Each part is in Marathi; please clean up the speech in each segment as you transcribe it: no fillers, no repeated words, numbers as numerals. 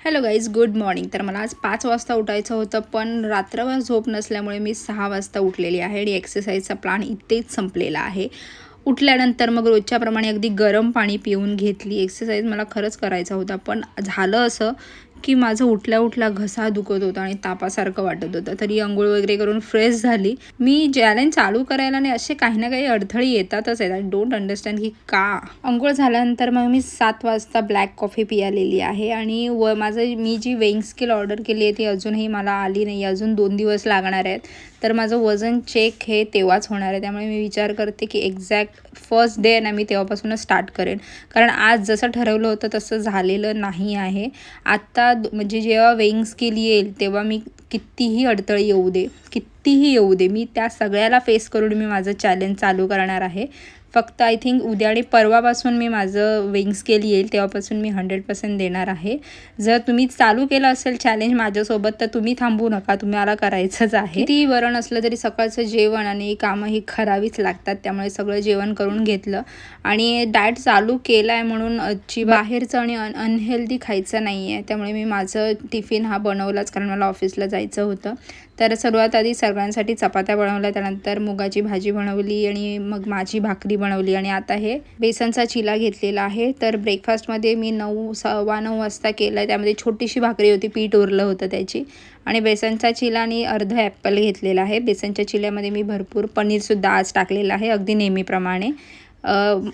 Hello guys, good morning. तर मला आज 5 वाजता उठायचं होतं, पण रात्रभर झोप नसल्यामुळे मी 6 वाजता उठलेली आहे आणि एक्सरसाइजचा प्लॅन इथेच संपलेला आहे. उठल्यानंतर मग रोजच्याप्रमाणे अगदी गरम पाणी पिऊन घेतली. एक्सरसाइज मला खरंच करायचा होता, पण झालं असं की माझं उठल्या घसा दुखत होता आणि तापासारखं वाटत होतं. तरी अंघोळ वगैरे करून फ्रेश झाली. मी चॅलेंज चालू करायला आणि असे काही ना काही अडथळे येतातच आहेत. आय डोंट अंडरस्टँड की का. अंघोळ झाल्यानंतर मग मी 7 वाजता ब्लॅक कॉफी पियालेली आहे आणि मी जी वेइंग स्केल ऑर्डर केली आहे ती अजूनही मला आली नाही. अजून 2 दिवस लागणार आहेत. तर माझं वजन चेक हे तेव्हाच होणार आहे. त्यामुळे मी विचार करते की एक्झॅक्ट फर्स्ट डे ना मी तेव्हापासूनच स्टार्ट करेन, कारण आज जसं ठरवलं होतं तसं झालेलं नाही आहे. आत्ता म्हणजे जेव्हा वेइंग स्केल येईल तेव्हा मी कितीही अडथळे येऊ दे मी त्या सगळ्याला फेस करून मी माझं चॅलेंज चालू करणार आहे. फक्त आय थिंक उद्या आणि परवापासून मी माझं वेइंग स्केल येईल तेव्हापासून मी 100% देणार आहे. जर तुम्ही चालू केलं असेल चॅलेंज माझ्यासोबत तर तुम्ही थांबू नका, तुम्हाला करायचंच आहे. कितीही वरण असलं तरी सकाळचं जेवण आणि कामं ही करावीच लागतात. त्यामुळे सगळं जेवण करून घेतलं आणि डाएट चालू केला आहे म्हणून बाहेरचं आणि अनहेल्दी खायचं नाही आहे. त्यामुळे मी माझं टिफिन हा बनवलाच, कारण मला ऑफिसला जायचं होतं. तर सर्वात आधी सगळ्यांसाठी चपात्या बनवल्या, त्यानंतर मुगाची भाजी बनवली आणि मग माझी भाकरी बनवली आणि आता हे बेसनचा चिला घेतलेला आहे. तर ब्रेकफास्टमध्ये मी 9:15 वाजता केलं आहे. त्यामध्ये छोटीशी भाकरी होती, पीठ उरलं होतं त्याची, आणि बेसनचा चिला आणि अर्ध ॲपल घेतलेला आहे. बेसनच्या चिल्यामध्ये मी भरपूर पनीरसुद्धा आज टाकलेलं आहे, अगदी नेहमीप्रमाणे.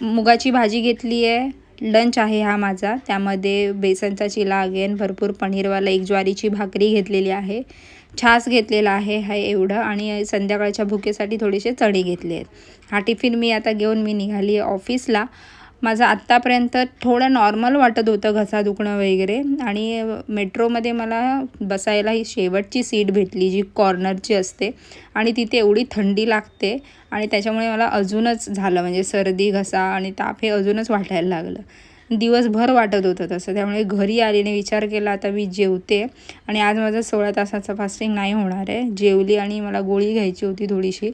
मुगाची भाजी घेतली आहे. लंच आहे हा माझा. त्यामध्ये बेसनचा चिला, अगेन भरपूर पनीरवाला, एक ज्वारीची भाकरी घेतलेली आहे, छास घेतलेला आहे हा एवढं, आणि संध्याकाळच्या भुकेसाठी थोडेसे चणे घेतले आहेत. हा टिफिन मी आता घेऊन मी निघाली आहे ऑफिसला. माझं आत्तापर्यंत थोडं नॉर्मल वाटत होतं, घसा दुखणं वगैरे, आणि मेट्रोमध्ये मला बसायला ही शेवटची सीट भेटली जी कॉर्नरची असते, आणि तिथे एवढी थंडी लागते आणि त्याच्यामुळे मला अजूनच झालं, म्हणजे सर्दी, घसा आणि ताप हे अजूनच वाटायला लागलं. दिवसभर वाटत होतं तसं. त्यामुळे घरी आलीने विचार केला आता मी जेवते, आणि आज माझं 16 तासाचं फास्टिंग नाही होणार आहे. जेवली आणि मला गोळी घ्यायची होती थोडीशी,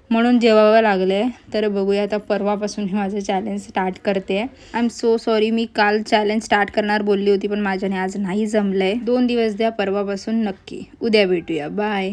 म्हणून जेवावं लागलं. तर बघूया, आता परवापासून मी माझं चॅलेंज स्टार्ट करते. आय एम सो सॉरी, मी काल चॅलेंज स्टार्ट करणार बोलली होती, पण माझ्याने आज नाही जमलं आहे. 2 दिवस द्या, परवापासून नक्की. उद्या भेटूया, बाय.